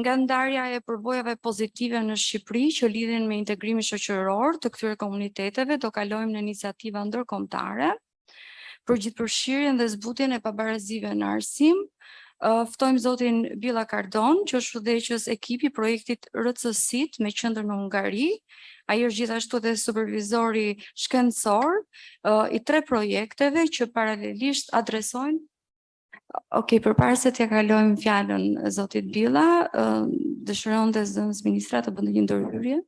Nga ndarja e përbojave pozitive në Shqipëri që lidhen me integrimin shoqëror të këtyre komuniteteve, do kalojmë në iniciativa ndërkombëtare për gjithëpërfshirjen dhe zbutjen e pabarazive në arsim. Ftojmë zotin Billa Kardon, që është udhëheqës ekipi projektit RCS-it me qendër në Hungari. Ai është gjithashtu edhe supervizori Shkencor i 3 projekteve që paralelisht adresojnë. Okej, përpara se t'ja kalojmë fjalën zotit Billa, dëshironte zënës ministra të bënte një ndërhyrje?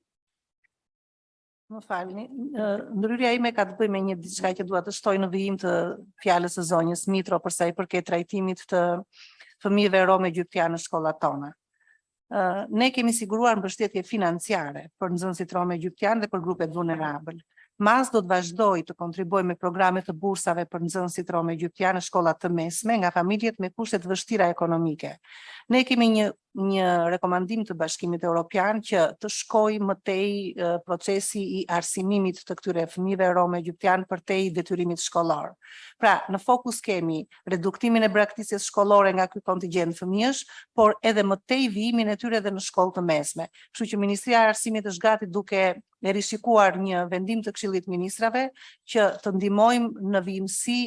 Më falni, ndërhyrja ime ka të bëjë me një diçka që dua të shtoj në vijim të fjalës së zonjës Mitro për sa i përket trajtimit të fëmijëve rom egjiptianë në shkollat tona. Ne kemi siguruar mbështetje financiare për nxënësit rom egjiptianë dhe për grupet vulnerabël. MAS do të vazhdoj të kontribuoj me programe të bursave për nxënësit rom egjiptianë në shkollat të mesme nga familjet me kushte të vështira ekonomike. Ne kemi një rekomandim të Bashkimit Evropian që të shkojë më tej procesi i arsimimit të këtyre fëmijëve rom egjiptianë për tej detyrimit shkollor. Pra, në fokus kemi reduktimin e braktisjes shkollore nga ky kontingjent fëmijësh, por edhe më tej vijimin e tyre edhe në shkollë të mesme. Kështu që Ministria e Arsimit është gati duke e rishikuar një vendim të Këshillit Ministrave që të ndihmojmë në vijimësi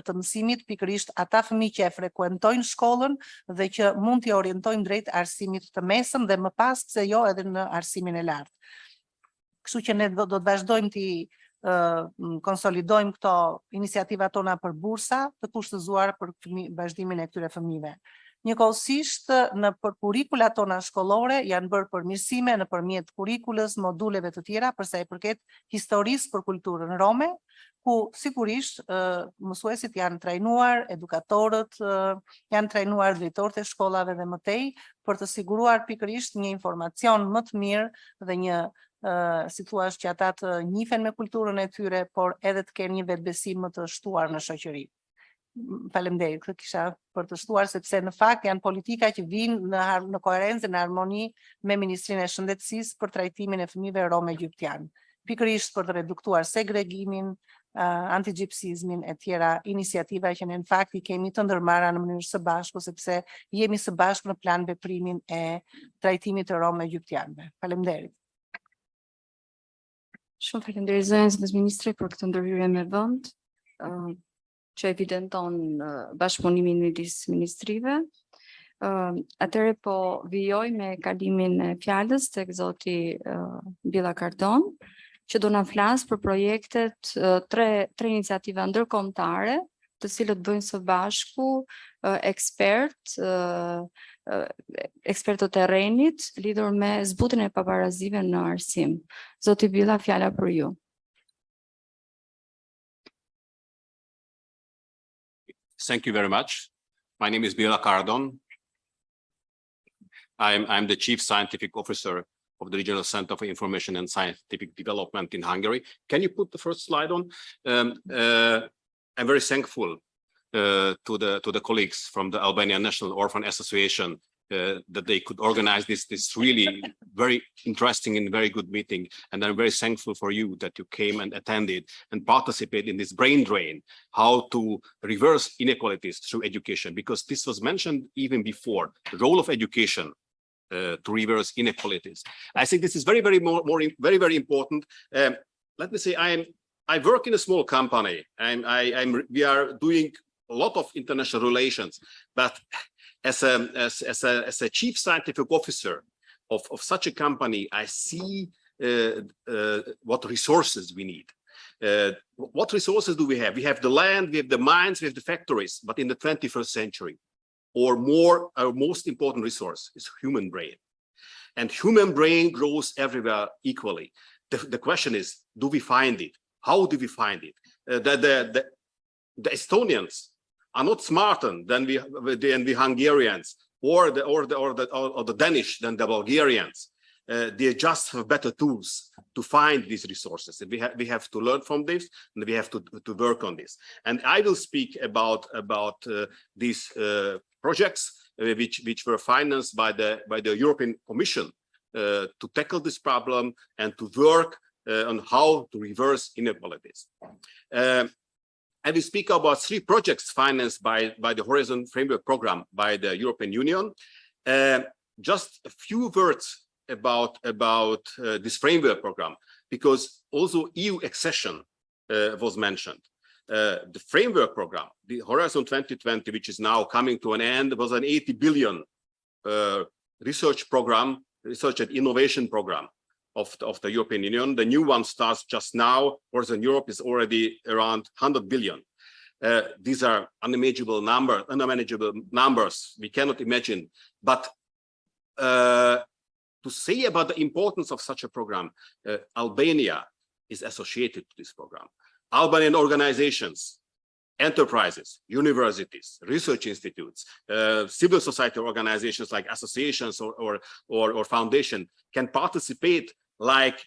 të mësimit pikërisht ata fëmijë që e frekuentojnë shkollën dhe që mund t'i orientojmë drejt arsimit të mesëm dhe më pas pse jo edhe në arsimin e lartë. Kështu që ne do të vazhdojmë t'i konsolidojmë këto iniciativat tona për bursa të kushtëzuar për vazhdimin e këtyre fëmijëve. Njëkohësisht në kurrikula tona shkollore janë bërë përmirësime nëpërmjet kurrikulës, moduleve të tjera për sa i përket historisë për kulturën rome, ku sigurisht mësuesit janë trajnuar, edukatorët janë trajnuar, drejtorët e shkollave dhe më tej për të siguruar pikërisht një informacion më të mirë dhe një si thua që ata të njihen me kulturën e tyre, por edhe të kenë një vetbesim më të shtuar në shoqëri. Faleminderit, këtë kisha për të shtuar sepse në fakt janë politika që vijnë në koherencë në harmoni me Ministrinë e Shëndetësisë për trajtimin e fëmijëve rom egjiptianë. Pikërisht për të reduktuar segregimin, antigjipsizmin e tjera iniciativa që ne në fakt i kemi të ndërmarra në mënyrë së bashku sepse jemi së bashku në plan veprimin e trajtimit të rom egjiptianëve. Faleminderit. Shumë faleminderit zënës ministre për këtë ndërhyrje me vend, që evidenton bashkëpunimin midis ministrive. Atëherë po vijoj me kalimin e fjalës tek zoti Billa Kardon, që do na flas për projektet tre iniciativa ndërkombëtare, të cilët bëjnë së bashku ekspertë të terrenit lidhur me zbutjen e pabarazive në arsim. Zoti Billa, fjala për ju. Thank you very much. My name is Billa Kardon. I'm the Chief Scientific Officer of the Regional Center for Information and Scientific Development in Hungary. Can you put the first slide on? I'm very thankful to the colleagues from the Albanian National Orphan Association that they could organize this really very interesting and very good meeting. And I'm very thankful for you that you came and attended and participated in this brain drain, how to reverse inequalities through education, because this was mentioned even before, the role of education to reverse inequalities. I think this is very very important. Let me say, I work in a small company, and we are doing a lot of international relations, but as a chief scientific officer of such a company, I see what resources we need. What resources do we have? We have the land, we have the mines, we have the factories, but in the 21st century, our most important resource is human brain. And human brain grows everywhere equally. The question is, do we find it? How do we find it? The Estonians are not smarter than the Hungarians or the Danish than the Bulgarians. They just have better tools to find these resources. And we have to learn from this, and we have to work on this. And I will speak about these projects which were financed by the European Commission to tackle this problem and to work on how to reverse inequalities. I will speak about 3 projects financed by the Horizon Framework Program by the European Union. just a few words about this framework program, because also EU accession was mentioned. The framework program, the Horizon 2020, which is now coming to an end, was an 80 billion research program, research and innovation program of the European Union. The new one starts just now. Horizon Europe is already around 100 billion. These are unmanageable numbers. We cannot imagine. But to say about the importance of such a program, Albania is associated to this program. Albanian organizations, enterprises, universities, research institutes, civil society organizations like associations or foundation can participate like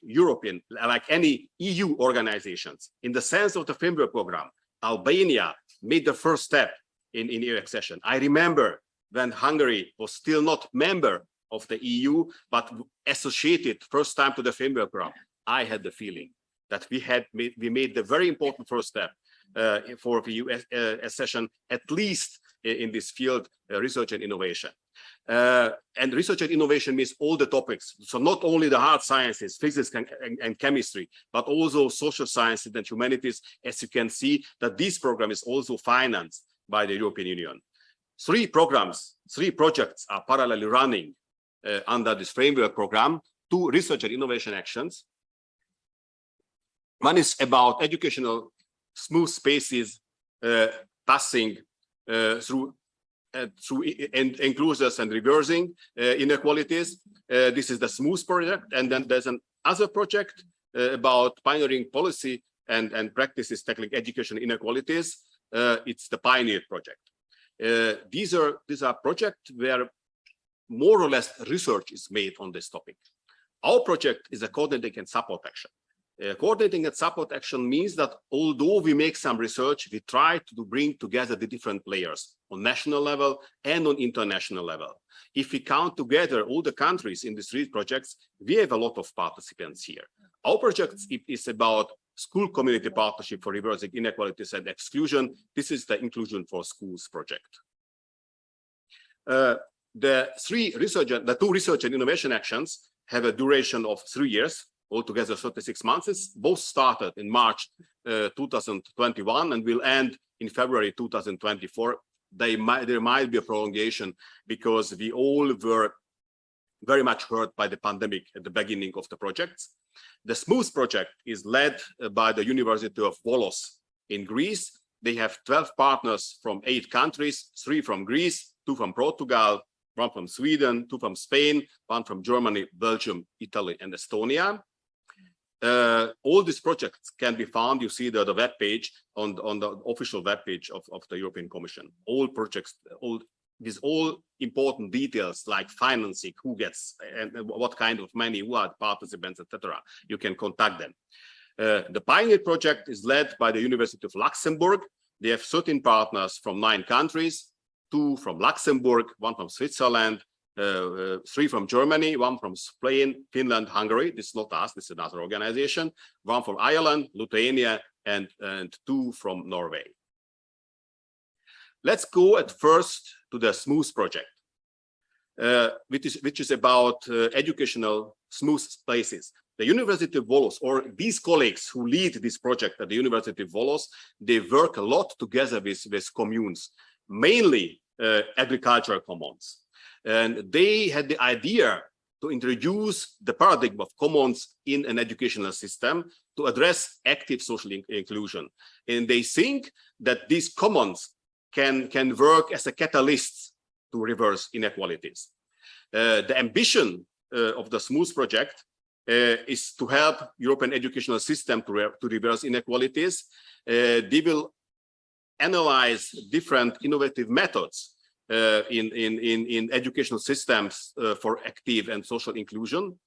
any EU organizations. In the sense of the framework program, Albania made the first step in EU accession. I remember when Hungary was still not member of the EU, but associated first time to the framework program, I had the feeling that we made the very important first step for the EU accession, at least in this field, research and innovation. And research and innovation means all the topics. So not only the hard sciences, physics and chemistry, but also social sciences and humanities. As you can see, that this program is also financed by the European Union. 3 projects are parallelly running under this framework program, 2 research and innovation actions. One is about educational smooth spaces passing through inclusions and reversing inequalities. This is the smooth project. And then there's another project about pioneering policy and practices tackling education inequalities. It's the Pioneer project. These are projects where more or less research is made on this topic. Our project is a coordinating and support action. Coordinating and support action means that although we make some research, we try to bring together the different players on national level and on international level. If we count together all the countries in these 3 projects, we have a lot of participants here. Our project is about school community partnership for reversing inequalities and exclusion. This is the Inclusion4Schools project. The 2 research and innovation actions have a duration of 3 years. Altogether 36 months. Both started in March 2021 and will end in February 2024. There might be a prolongation because we all were very much hurt by the pandemic at the beginning of the projects. The Smooth project is led by the University of Volos in Greece. They have 12 partners from 8 countries, 3 from Greece, 2 from Portugal, 1 from Sweden, 2 from Spain, 1 from Germany, Belgium, Italy, and Estonia. All these projects can be found. You see the web page on the official web page of the European Commission. All projects, all important details like financing, who gets and what kind of money, who are participants, etc. You can contact them. The Pioneer project is led by the University of Luxembourg. They have 13 partners from 9 countries, 2 from Luxembourg, 1 from Switzerland, 3 from Germany, 1 from Spain, Finland, Hungary. This is not us, this is another organization. 1 from Ireland, Lithuania, and 2 from Norway. Let's go at first to the Smooth project, which is about educational smooth places. The University of Volos, or these colleagues who lead this project at the University of Volos, they work a lot together with communes, mainly agricultural commons. And they had the idea to introduce the paradigm of commons in an educational system to address active social inclusion. And they think that these commons can work as a catalyst to reverse inequalities. The ambition of the Smooth project is to help European educational system to reverse inequalities. They will analyze different innovative methods in educational systems for active and social inclusion.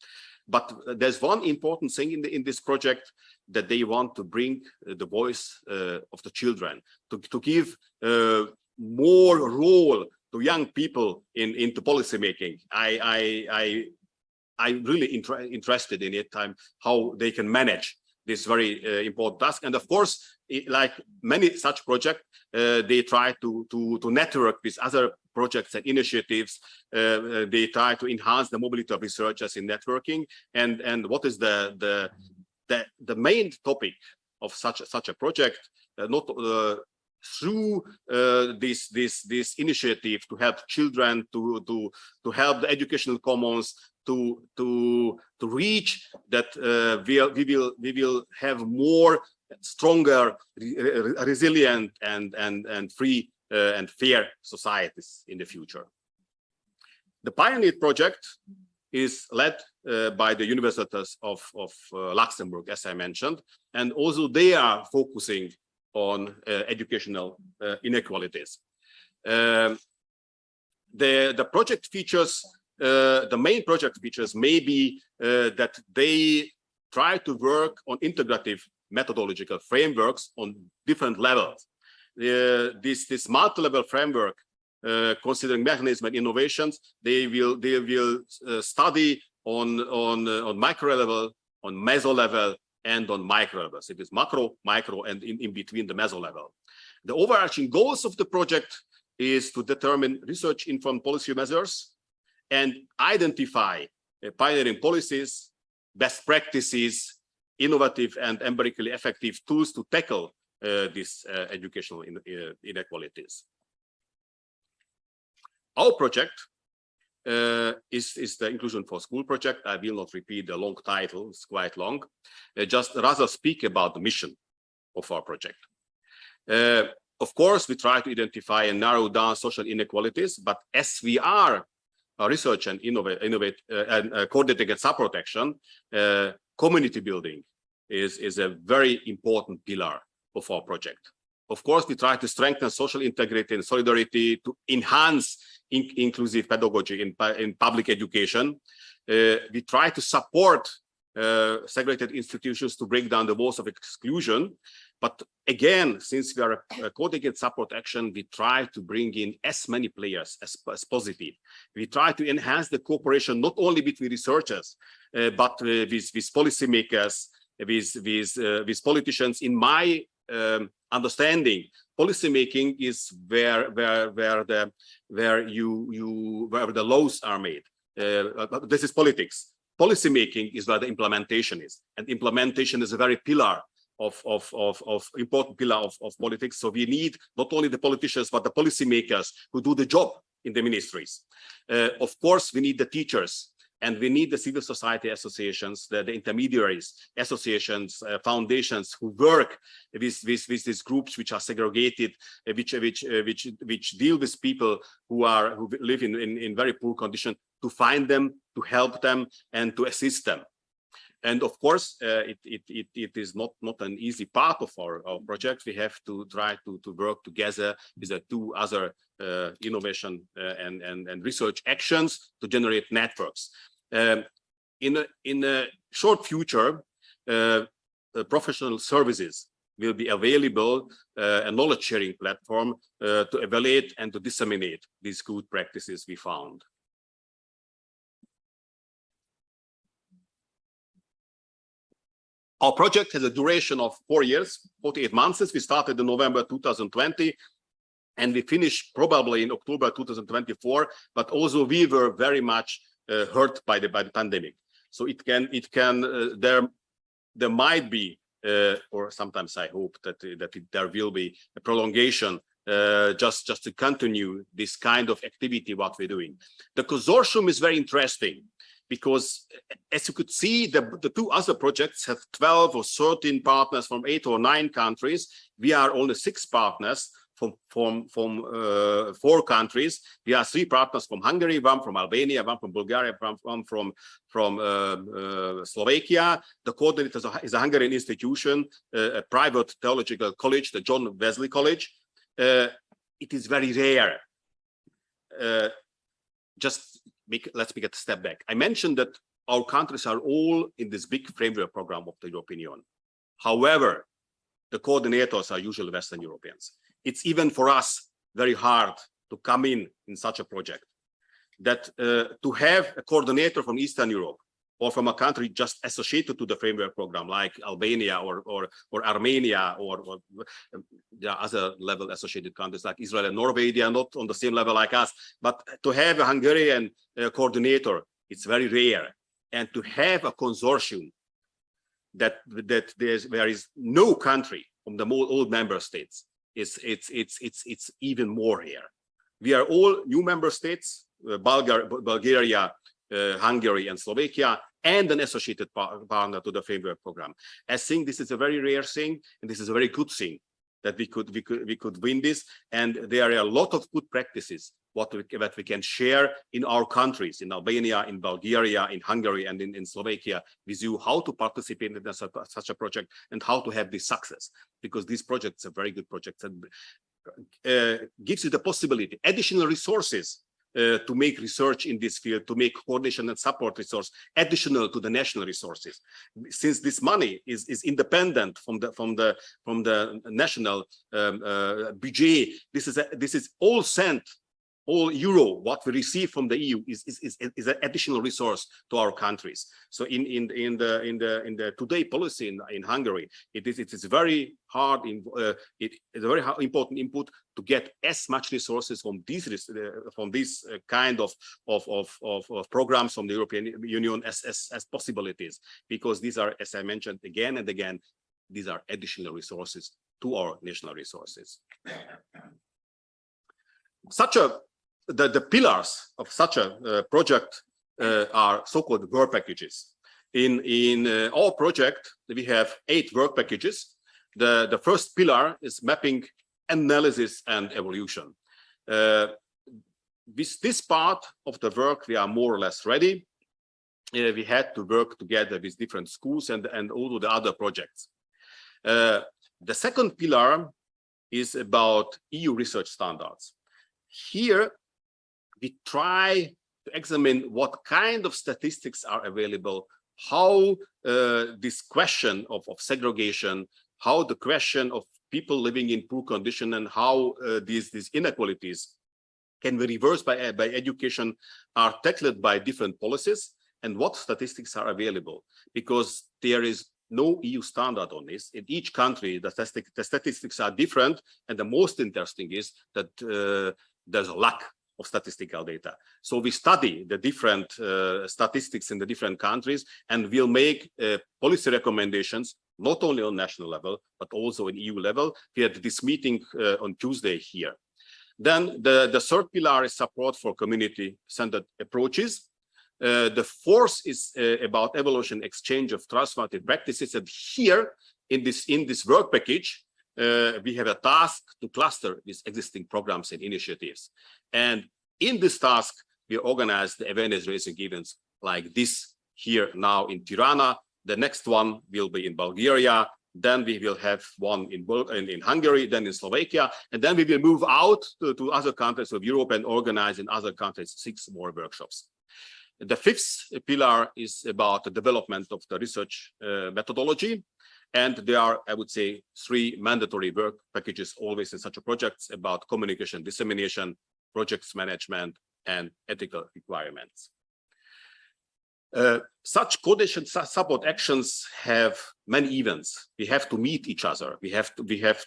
But there's one important thing in this project, that they want to bring the voice of the children, to give more role to young people into policy making. I'm really interested in it, how they can manage this very important task. And of course, like many such projects, they try to network with other projects and initiatives. They try to enhance the mobility of researchers in networking. And what is the main topic of such a project? Not through this initiative to help children, to help the educational commons, to reach that we will have more stronger, resilient and free and fair societies in the future. The Pioneer project is led by the universities of Luxembourg, as I mentioned, and also they are focusing on educational inequalities. The project features, the main project features may be that they try to work on integrative methodological frameworks on different levels. This multi-level framework, considering mechanism and innovations, they will study on micro level, on meso level, and on micro levels. It is macro, micro, and in between the meso level. The overarching goals of the project is to determine research-informed policy measures and identify pioneering policies, best practices, innovative and empirically effective tools to tackle these educational inequalities. Our project is the Inclusion4Schools project. I will not repeat the long title, it's quite long. Just rather speak about the mission of our project. Of course, we try to identify and narrow down social inequalities, but as we are a research and innovate and coordinating and support action, community building is a very important pillar of our project. Of course, we try to strengthen social integrity and solidarity to enhance inclusive pedagogy in public education. We try to support segregated institutions to break down the walls of exclusion. But again, since we are a coordinated support action, we try to bring in as many players as possible. We try to enhance the cooperation not only between researchers, but with policymakers, with politicians. In my understanding, policymaking is where the laws are made. This is politics. Policymaking is where the implementation is, and implementation is a very pillar important pillar of politics. So we need not only the politicians but the policymakers who do the job in the ministries. Of course, we need the teachers. And we need the civil society associations, the intermediaries, associations, foundations who work with these groups which are segregated, which deal with people who live in very poor condition, to find them, to help them, and to assist them. And of course, it is not an easy part of our project. We have to try to work together with the two other innovation and research actions to generate networks. In a short future, professional services will be available, a knowledge sharing platform to evaluate and to disseminate these good practices we found. Our project has a duration of 4 years, 48 months. We started in November 2020, and we finished probably in October 2024. But also we were very much hurt by the pandemic. So there might be, or sometimes I hope that there will be a prolongation just to continue this kind of activity what we're doing. The consortium is very interesting, because as you could see, the two other projects have 12 or 13 partners from 8 or 9 countries. We are only 6 partners from 4 countries. We are 3 partners from Hungary, 1 from Albania, 1 from Bulgaria, 1 from Slovakia. The coordinator is a Hungarian institution, a private theological college, the John Wesley College. It is very rare. Let's make a step back. I mentioned that our countries are all in this big framework program of the European Union. However, the coordinators are usually Western Europeans. It's even for us very hard to come in such a project. That to have a coordinator from Eastern Europe or from a country just associated to the framework program, like Albania or Armenia or there are other level associated countries like Israel and Norway. They are not on the same level like us, but to have a Hungarian coordinator, it's very rare. And to have a consortium that there is no country from the old member states, it's even more rare. We are all new member states, Bulgaria, Hungary and Slovakia, and an associated partner to the framework program. I think this is a very rare thing, and this is a very good thing that we could win this. And there are a lot of good practices that we can share in our countries, in Albania, in Bulgaria, in Hungary, and in Slovakia, with you, how to participate in such a project and how to have this success. Because these projects are very good projects and gives you the possibility, additional resources to make research in this field, to make coordination and support resource additional to the national resources. Since this money is independent from the national budget, this is all cent, all euro what we receive from the EU is an additional resource to our countries. So in the today policy in Hungary, it is very hard. It is a very important input to get as much resources from these kind of programs from the European Union as possible it is, because these are, as I mentioned again and again, these are additional resources to our national resources. The pillars of such a project are so-called work packages. In our project, we have 8 work packages. The first pillar is mapping, analysis, and evolution. With this part of the work, we are more or less ready. We had to work together with different schools and all the other projects. The second pillar is about EU research standards. Here, we try to examine what kind of statistics are available, how this question of segregation, how the question of people living in poor condition, and how these inequalities can be reversed by education are tackled by different policies, and what statistics are available, because there is no EU standard on this. In each country, the statistics are different, and the most interesting is that there's a lack of statistical data. So we study the different statistics in the different countries, and we'll make policy recommendations, not only on national level, but also in EU level. We had this meeting on Tuesday here. Then the third pillar is support for community-centered approaches. The fourth is about evaluation, exchange of transformative practices. And here in this work package, we have a task to cluster these existing programs and initiatives. And in this task, we organize the awareness raising events like this here now in Tirana. The next one will be in Bulgaria. Then we will have one in Hungary, then in Slovakia, and then we will move out to other countries of Europe and organize in other countries 6 more workshops. The fifth pillar is about the development of the research methodology. And there are, I would say, 3 mandatory work packages always in such a projects about communication, dissemination, projects management, and ethical requirements. Such coordination support actions have many events. We have to meet each other. We have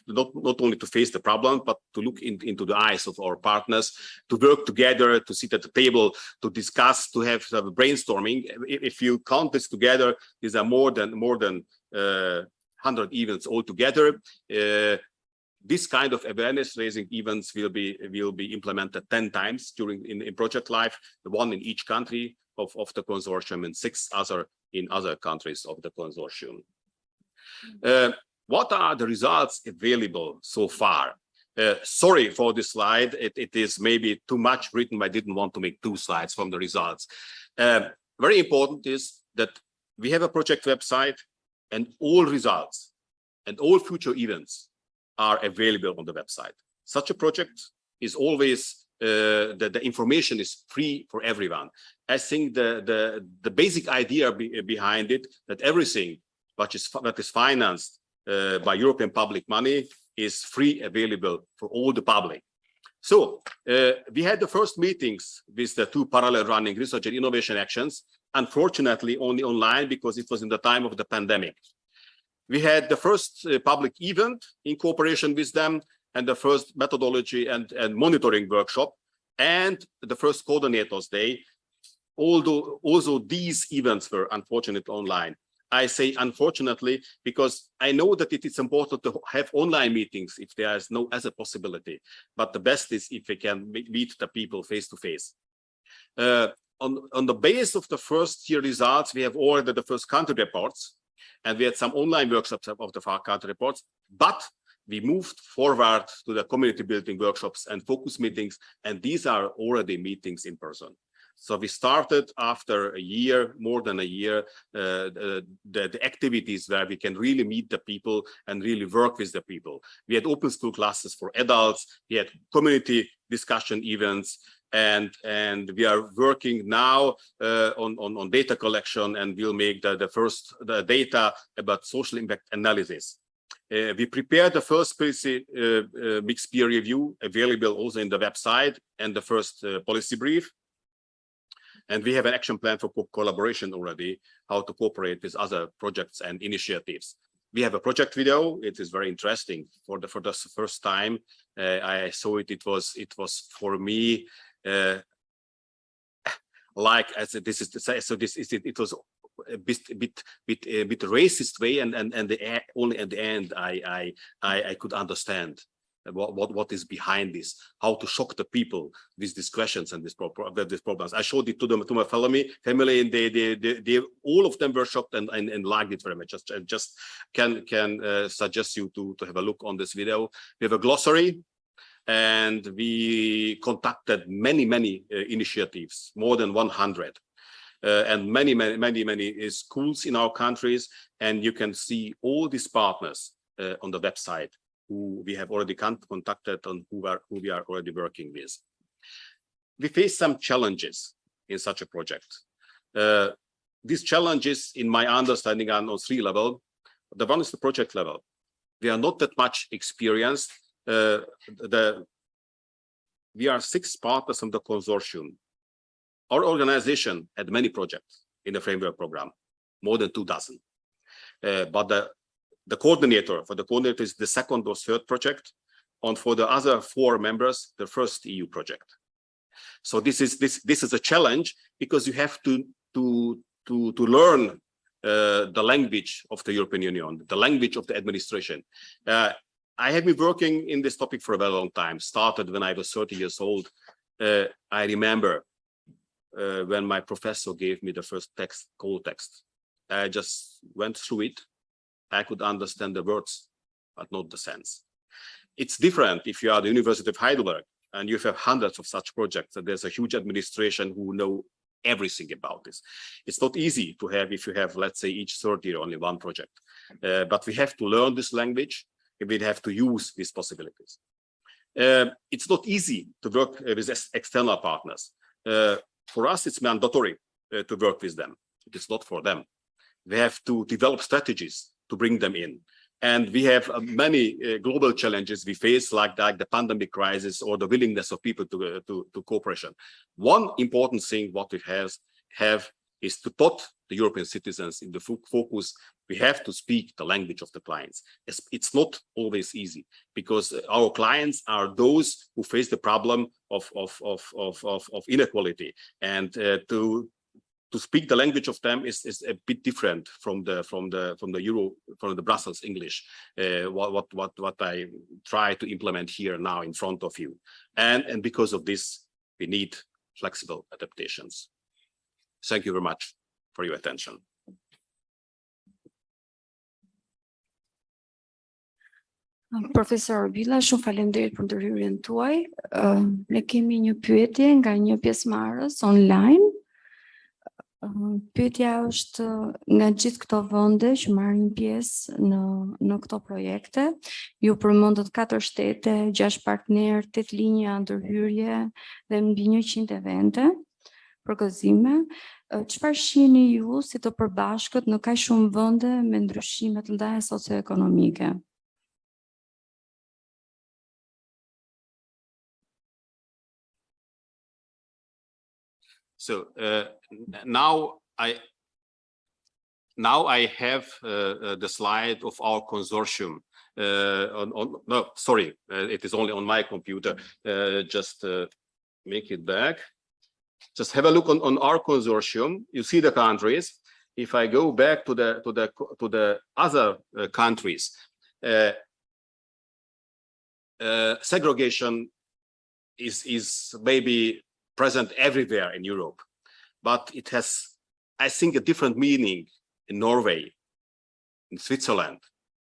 not only to face the problem, but to look into the eyes of our partners, to work together, to sit at the table, to discuss, to have brainstorming. If you count this together, these are more than 100 events altogether. This kind of awareness raising events will be implemented 10 times in project life, one in each country of the consortium and 6 other in other countries of the consortium. What are the results available so far? Sorry for this slide. It is maybe too much written. I didn't want to make 2 slides from the results. Very important is that we have a project website, and all results and all future events are available on the website. Such a project is always the information is free for everyone. I think the basic idea behind it, that everything that is financed by European public money is free, available for all the public. So we had the first meetings with the 2 parallel running research and innovation actions unfortunately only online because it was in the time of the pandemic. We had the first public event in cooperation with them, and the first methodology and monitoring workshop, and the first coordinators day. Although also these events were unfortunately online. I say unfortunately because I know that it is important to have online meetings if there is no other possibility, but the best is if we can meet the people face to face. On the base of the first year results, we have already the first country reports, and we had some online workshops of the country reports, but we moved forward to the community building workshops and focus meetings, and these are already meetings in person. So we started after a year, more than a year, the activities where we can really meet the people and really work with the people. We had open school classes for adults, we had community discussion events, and we are working now on data collection, and we'll make the first data about social impact analysis. We prepared the first mixed peer review, available also in the website, and the first policy brief. And we have an action plan for collaboration already, how to cooperate with other projects and initiatives. We have a project video. It is very interesting. For the first time I saw it. It was for me like as this is to say. So it was a bit racist way, and only at the end I could understand what is behind this, how to shock the people with these questions and these problems. I showed it to my family, and they all of them were shocked and liked it very much. Just can suggest you to have a look on this video. We have a glossary, and we contacted many initiatives, more than 100. And many schools in our countries, and you can see all these partners on the website who we have already contacted and who we are already working with. We face some challenges in such a project. These challenges, in my understanding, are on 3 levels. The one is the project level. We are not that much experienced. We are 6 partners from the consortium. Our organization had many projects in the framework program, more than 24. But the coordinator is the 2nd or 3rd project, and for the other 4 members, the first EU project. So this is a challenge, because you have to learn the language of the European Union, the language of the administration. I have been working in this topic for a very long time. Started when I was 30 years old. I remember when my professor gave me the first call text. I just went through it. I could understand the words, but not the sense. It's different if you are the University of Heidelberg and you have hundreds of such projects, and there's a huge administration who know everything about this. It's not easy to have, if you have, let's say, each 3rd year only 1 project. But we have to learn this language, and we have to use these possibilities. It's not easy to work with external partners. For us, it's mandatory to work with them. It is not for them. We have to develop strategies to bring them in. And we have many global challenges we face, like the pandemic crisis or the willingness of people to cooperation. One important thing what we have is to put the European citizens in the focus. We have to speak the language of the clients. It's not always easy, because our clients are those who face the problem of inequality, and to speak the language of them is a bit different from the Brussels English. What I try to implement here now in front of you, and because of this, we need flexible adaptations. Thank you very much for your attention. Profesor Billa, shumë faleminderit për ndërhyrjen tuaj. Ne kemi një pyetje nga një pjesëmarrës online. Pyetja është, nga gjithë këto vende që marrin pjesë në këto projekte, ju përmendët 4 shtete, 6 partnerë, 8 linja ndërhyrje dhe mbi 100 evente përgëzime. Çfarë shihni ju si të përbashkët në kaq shumë vende me ndryshime të ndaja socioekonomike? So now Now I have the slide of our consortium. No, sorry, it is only on my computer. Just make it back. Just have a look on our consortium. You see the countries. If I go back to the other countries, segregation is maybe present everywhere in Europe, but it has, I think, a different meaning in Norway, in Switzerland,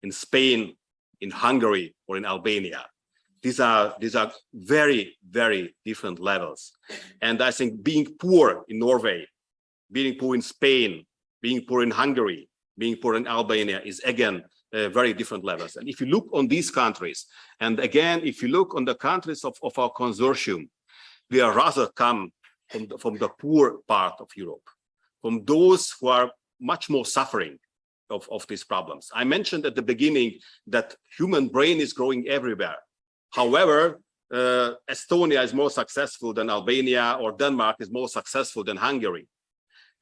in Spain, in Hungary, or in Albania. These are very, very different levels. And I think being poor in Norway, being poor in Spain, being poor in Hungary, being poor in Albania is again very different levels. And if you look on these countries, and again, if you look on the countries of our consortium, we are rather come from the poor part of Europe, from those who are much more suffering of these problems. I mentioned at the beginning that human brain is growing everywhere. However, Estonia is more successful than Albania, or Denmark is more successful than Hungary.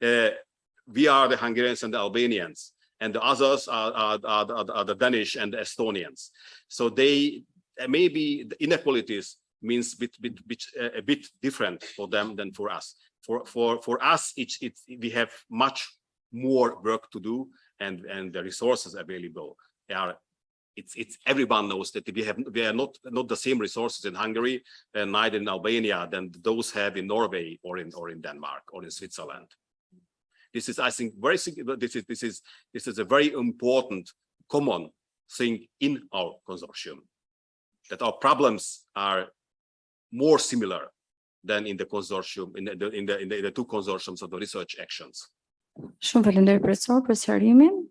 We are the Hungarians and the Albanians, and the others are the Danish and the Estonians. So they maybe the inequalities means a bit different for them than for us. For us, we have much more work to do, and the resources available are. It's everyone knows that we are not the same resources in Hungary and neither in Albania than those have in Norway or in Denmark or in Switzerland. This is, I think, this is a very important common thing in our consortium, that our problems are more similar than in the consortium, in the two consortiums of the research actions. Shumë falenderoj profesor për sqarimin.